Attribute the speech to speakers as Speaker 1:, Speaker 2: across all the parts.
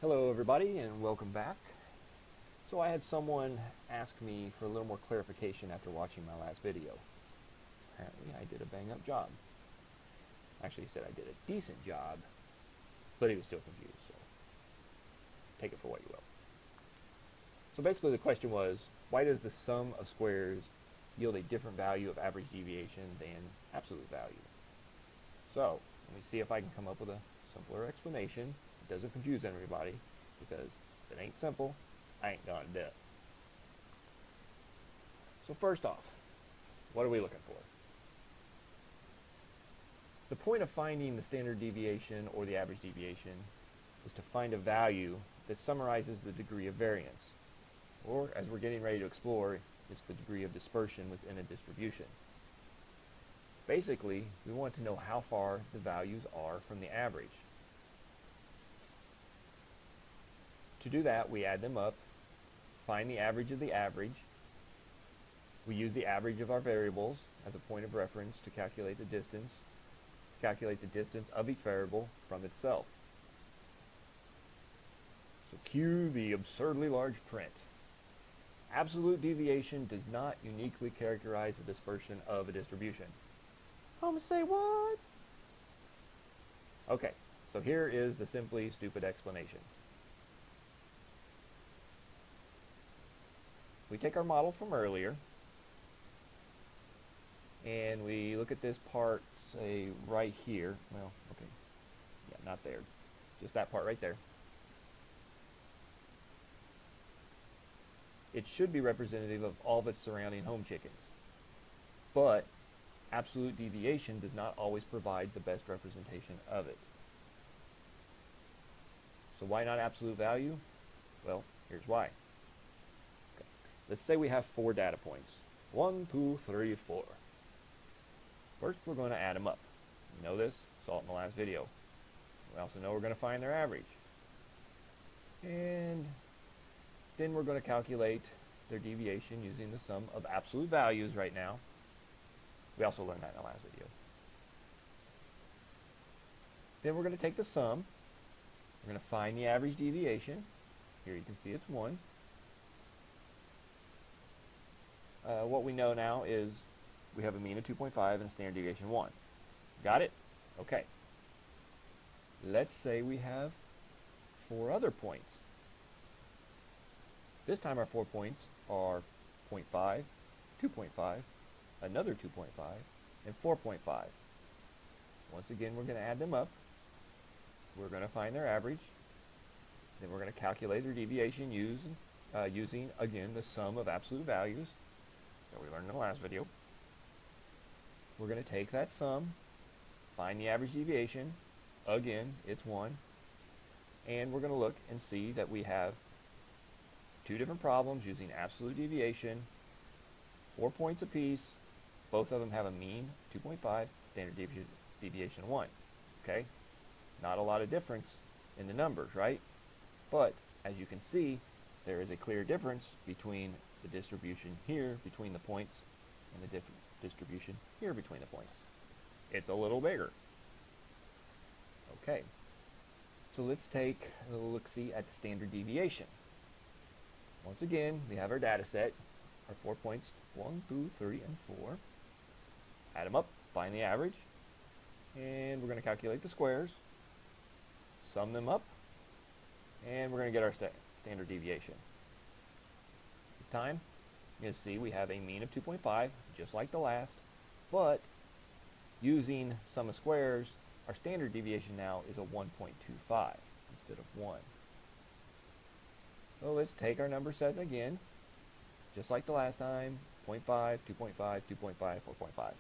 Speaker 1: Hello everybody and welcome back. So I had someone ask me for a little more clarification after watching my last video. Apparently I did a bang up job. Actually he said I did a decent job, but he was still confused, so take it for what you will. So basically the question was, why does the sum of squares yield a different value of average deviation than absolute value? So let me see if I can come up with a simpler explanation. It doesn't confuse everybody, because if it ain't simple, I ain't gonna do it. So first off, what are we looking for? The point of finding the standard deviation or the average deviation is to find a value that summarizes the degree of variance, or as we're getting ready to explore, it's the degree of dispersion within a distribution. Basically, we want to know how far the values are from the average. To do that, we add them up, find the average of the average. We use the average of our variables as a point of reference to calculate the distance of each variable from itself. So cue the absurdly large print. Absolute deviation does not uniquely characterize the dispersion of a distribution. I'm gonna say what? Okay, so here is the simply stupid explanation. We take our model from earlier and we look at this part, say right here. Well, okay, yeah, not there, just that part right there. It should be representative of all of its surrounding home chickens, but absolute deviation does not always provide the best representation of it. So why not absolute value? Well, here's why. Okay. Let's say we have 4 data points. 1, 2, 3, 4. First, we're going to add them up. You know this, saw it in the last video. We also know we're going to find their average. And then we're going to calculate their deviation using the sum of absolute values right now. We also learned that in the last video. Then we're going to take the sum. We're going to find the average deviation. Here you can see it's 1. What we know now is we have a mean of 2.5 and a standard deviation of 1. Got it? Okay. Let's say we have 4 other points. This time our 4 points are 0.5, 2.5, another 2.5, and 4.5. Once again, we're going to add them up. We're going to find their average. Then we're going to calculate their deviation using, again, the sum of absolute values that we learned in the last video. We're going to take that sum, find the average deviation. Again, it's 1. And we're going to look and see that we have 2 different problems using absolute deviation, 4 points apiece. Both of them have a mean 2.5, standard deviation of 1. Okay? Not a lot of difference in the numbers, right? But as you can see, there is a clear difference between the distribution here between the points and the distribution here between the points. It's a little bigger. Okay, so let's take a look-see at the standard deviation. Once again, we have our data set, our 4 points, 1, 2, 3, and 4. Add them up, find the average, and we're going to calculate the squares, sum them up, and we're going to get our standard deviation. This time, you can see we have a mean of 2.5, just like the last, but using sum of squares, our standard deviation now is a 1.25 instead of 1. So let's take our number set again, just like the last time, 0.5, 2.5, 2.5, 4.5.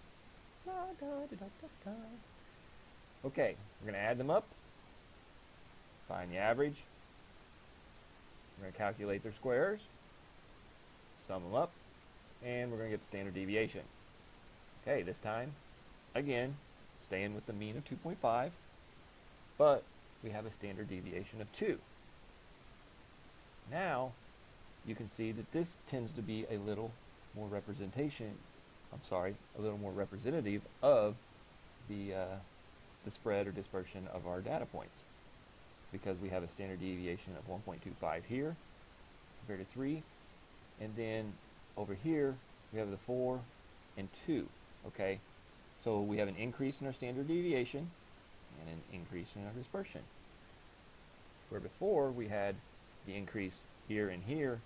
Speaker 1: Okay, we're going to add them up, find the average, we're going to calculate their squares, sum them up, and we're going to get the standard deviation. Okay, this time, again, staying with the mean of 2.5, but we have a standard deviation of 2. Now, you can see that this tends to be a little more representative of the spread or dispersion of our data points. because we have a standard deviation of 1.25 here compared to 3. And then over here, we have the 4 and 2, okay? So we have an increase in our standard deviation and an increase in our dispersion. Where before we had the increase here and here,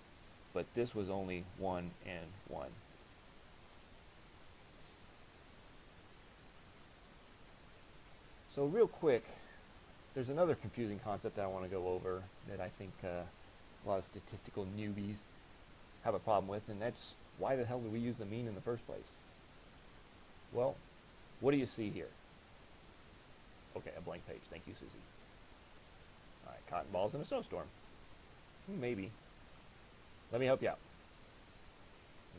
Speaker 1: but this was only 1 and 1. So real quick, there's another confusing concept that I want to go over that I think a lot of statistical newbies have a problem with, and that's why the hell do we use the mean in the first place? Well, what do you see here? Okay, a blank page. Thank you, Susie. All right, cotton balls in a snowstorm. Maybe. Let me help you out.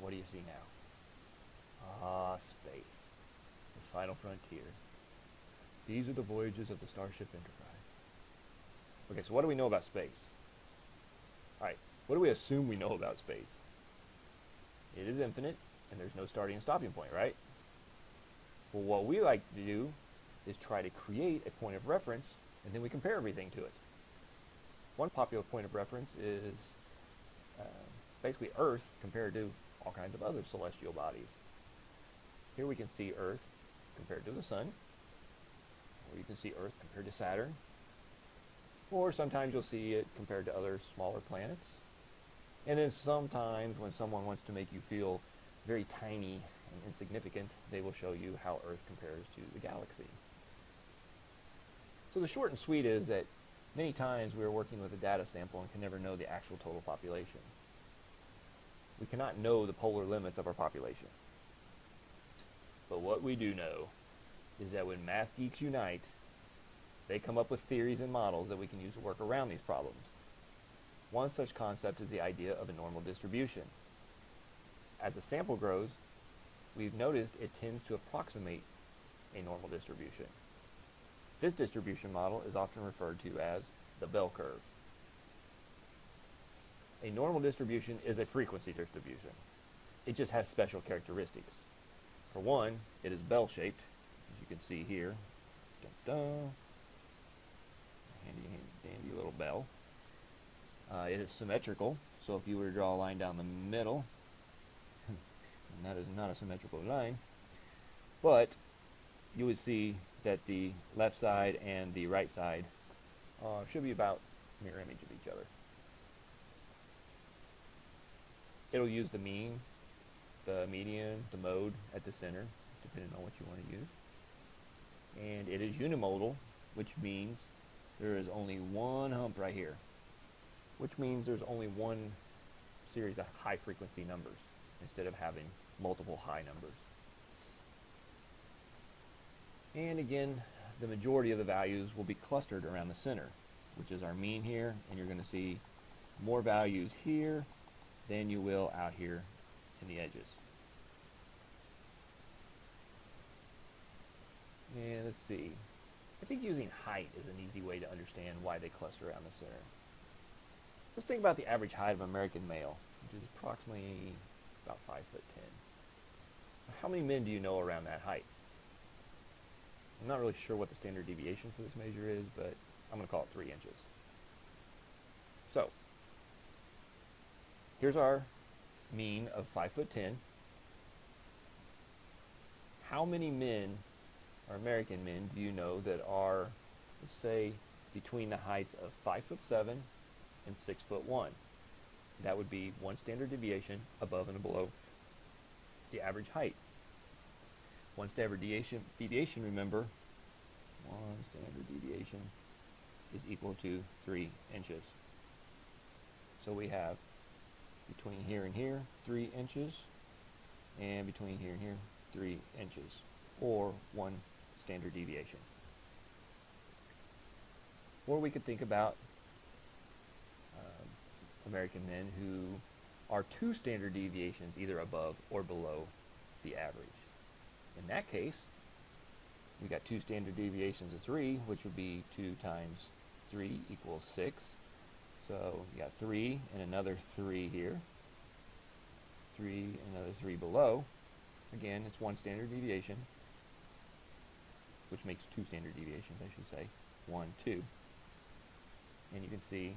Speaker 1: What do you see now? Ah, space. The final frontier. These are the voyages of the Starship Enterprise. Okay, so what do we know about space? All right, what do we assume we know about space? It is infinite, and there's no starting and stopping point, right? Well, what we like to do is try to create a point of reference, and then we compare everything to it. One popular point of reference is basically Earth compared to all kinds of other celestial bodies. Here we can see Earth compared to the Sun, or you can see Earth compared to Saturn, or sometimes you'll see it compared to other smaller planets. And then sometimes when someone wants to make you feel very tiny and insignificant, they will show you how Earth compares to the galaxy. So the short and sweet is that many times we are working with a data sample and can never know the actual total population. We cannot know the polar limits of our population. But what we do know is that when math geeks unite, they come up with theories and models that we can use to work around these problems. One such concept is the idea of a normal distribution. As the sample grows, we've noticed it tends to approximate a normal distribution. This distribution model is often referred to as the bell curve. A normal distribution is a frequency distribution. It just has special characteristics. For one, it is bell-shaped, as you can see here. Dun-dun. Handy dandy little bell. It is symmetrical, so if you were to draw a line down the middle, and that is not a symmetrical line, but you would see that the left side and the right side should be about mirror image of each other. It'll use the mean, the median, the mode at the center, depending on what you want to use. And it is unimodal, which means there is only one hump right here, which means there's only one series of high frequency numbers instead of having multiple high numbers. And again, the majority of the values will be clustered around the center, which is our mean here, and you're going to see more values here than you will out here in the edges. And let's see. I think using height is an easy way to understand why they cluster around the center. Let's think about the average height of an American male, which is approximately about 5'10". How many men do you know around that height? I'm not really sure what the standard deviation for this measure is, but I'm going to call it 3 inches. So, here's our mean of 5'10". How many men, or American men, do you know that are, let's say, between the heights of 5'7" and 6'1"? That would be one standard deviation above and below the average height. One standard deviation, remember, one standard deviation is equal to 3 inches. So we have between here and here 3 inches, and between here and here 3 inches, or one standard deviation. Or we could think about American men who are 2 standard deviations either above or below the average. In that case, we got 2 standard deviations of 3, which would be 2 times 3 equals 6. So you got 3 and another 3 here. 3 and another 3 below. Again, it's one standard deviation, which makes 2 standard deviations, I should say. 1, 2. and you can see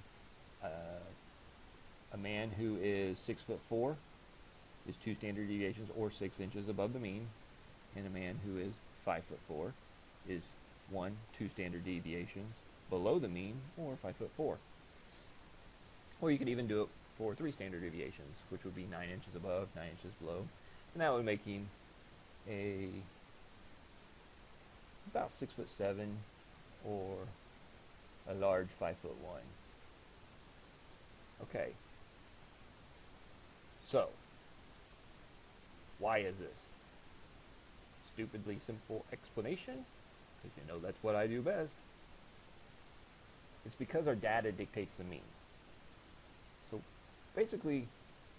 Speaker 1: uh, a man who is 6'4" is 2 standard deviations or 6 inches above the mean, and a man who is 5'4" is 2 standard deviations below the mean, or 5'4". Or you could even do it for 3 standard deviations, which would be 9 inches above, 9 inches below, and that would make him about 6'7" or a large 5'1". Okay. So, why is this? Stupidly simple explanation, because you know that's what I do best. It's because our data dictates the mean. So basically,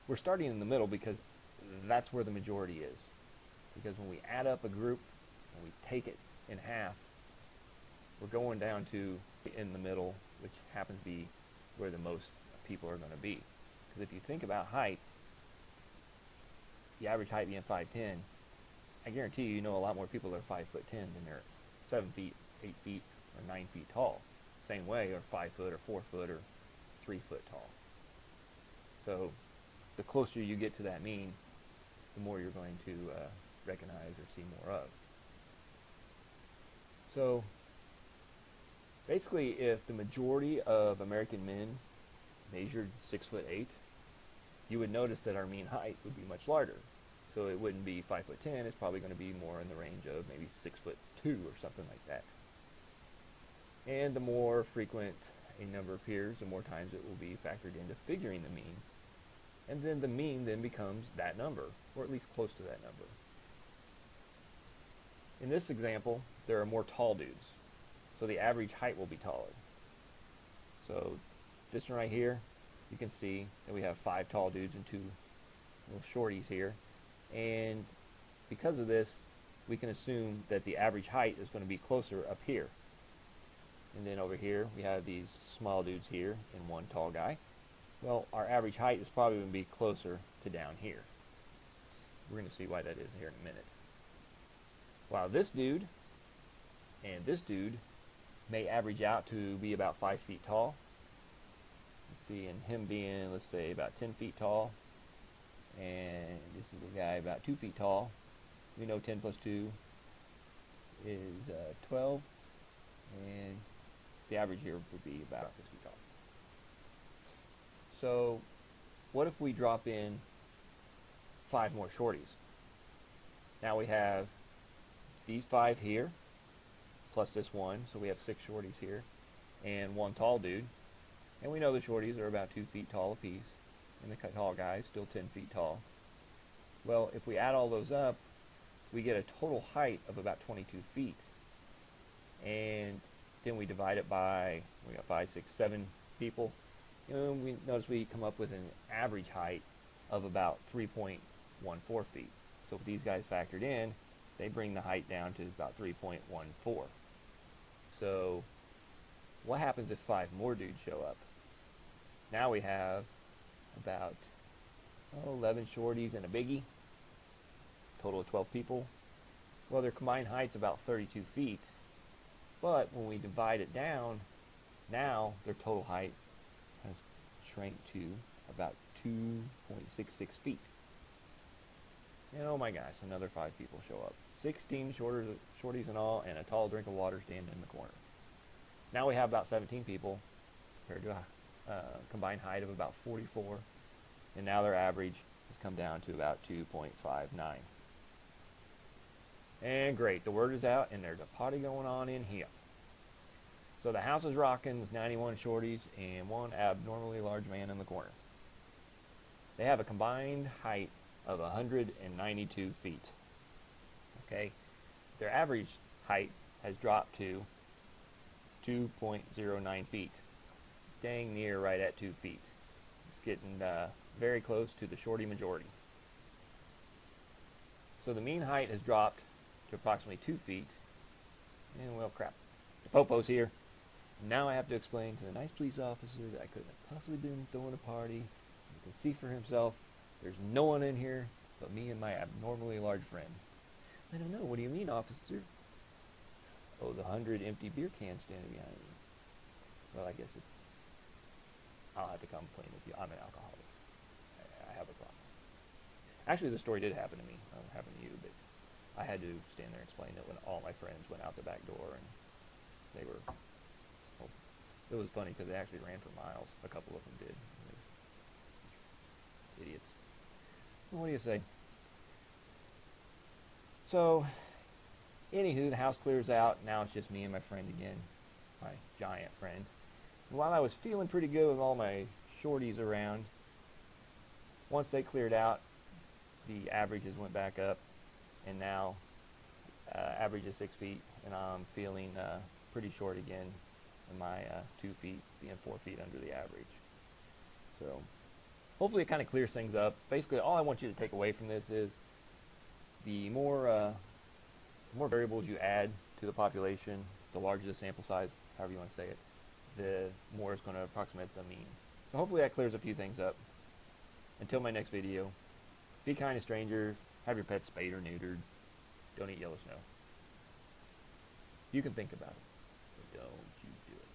Speaker 1: we're starting in the middle because that's where the majority is. Because when we add up a group and we take it in half, we're going down to in the middle, which happens to be where the most people are going to be. Because if you think about heights, the average height being 5'10", I guarantee you know a lot more people that are 5'10" than they're 7 feet, 8 feet, or 9 feet tall. Same way, or 5 foot, or 4 foot, or 3 foot tall. So the closer you get to that mean, the more you're going to recognize or see more of. So basically, if the majority of American men measured 6'8", you would notice that our mean height would be much larger. So it wouldn't be 5'10", it's probably going to be more in the range of maybe 6'2" or something like that. And the more frequent a number appears, the more times it will be factored into figuring the mean. And then the mean then becomes that number, or at least close to that number. In this example, there are more tall dudes, so the average height will be taller. So this one right here, you can see that we have 5 tall dudes and 2 little shorties here. And because of this, we can assume that the average height is going to be closer up here. And then over here, we have these small dudes here and 1 tall guy. Well, our average height is probably going to be closer to down here. We're going to see why that is here in a minute. While this dude and this dude may average out to be about 5 feet tall. Let's see, and him being, let's say, about 10 feet tall, and this little guy about 2 feet tall. We know 10 plus 2 is 12, and the average here would be about 6 feet tall. So what if we drop in 5 more shorties? Now we have these 5 here, plus this 1, so we have 6 shorties here, and 1 tall dude. And we know the shorties are about 2 feet tall apiece, and the tall guy is still 10 feet tall. Well, if we add all those up, we get a total height of about 22 feet. And then we divide it by, we got 5, 6, 7 people. And we notice we come up with an average height of about 3.14 feet. So with these guys factored in, they bring the height down to about 3.14. So what happens if 5 more dudes show up? Now we have about 11 shorties and a biggie, total of 12 people. Well, their combined height's about 32 feet, but when we divide it down, now their total height has shrank to about 2.66 feet. And oh my gosh, another 5 people show up. 16 shorties in all, and a tall drink of water standing in the corner. Now we have about 17 people compared to a combined height of about 44, and now their average has come down to about 2.59. And great, the word is out, and there's a party going on in here. So the house is rocking with 91 shorties and 1 abnormally large man in the corner. They have a combined height of 192 feet. Okay, their average height has dropped to 2.09 feet. Dang near right at 2 feet. It's getting very close to the shorty majority. So the mean height has dropped to approximately 2 feet. And well, crap. The popo's here. Now I have to explain to the nice police officer that I couldn't have possibly been throwing a party. He can see for himself. There's no one in here but me and my abnormally large friend. I don't know. What do you mean, officer? Oh, the 100 empty beer cans standing behind me. Well, I guess I'm an alcoholic. I have a problem. Actually, the story did happen to me. It happened to you, but I had to stand there and explain it when all my friends went out the back door, and they were, well, it was funny because they actually ran for miles. A couple of them did. Idiots. What do you say? So, anywho, the house clears out. Now it's just me and my friend again, my giant friend. And while I was feeling pretty good with all my shorties around, once they cleared out, the averages went back up, and now average is 6 feet, and I'm feeling pretty short again, and my 2 feet being 4 feet under the average. So hopefully it kind of clears things up. Basically, all I want you to take away from this is the more variables you add to the population, the larger the sample size, however you want to say it, the more it's going to approximate the mean. So hopefully that clears a few things up. Until my next video, be kind to strangers, have your pets spayed or neutered, don't eat yellow snow. You can think about it, but don't you do it.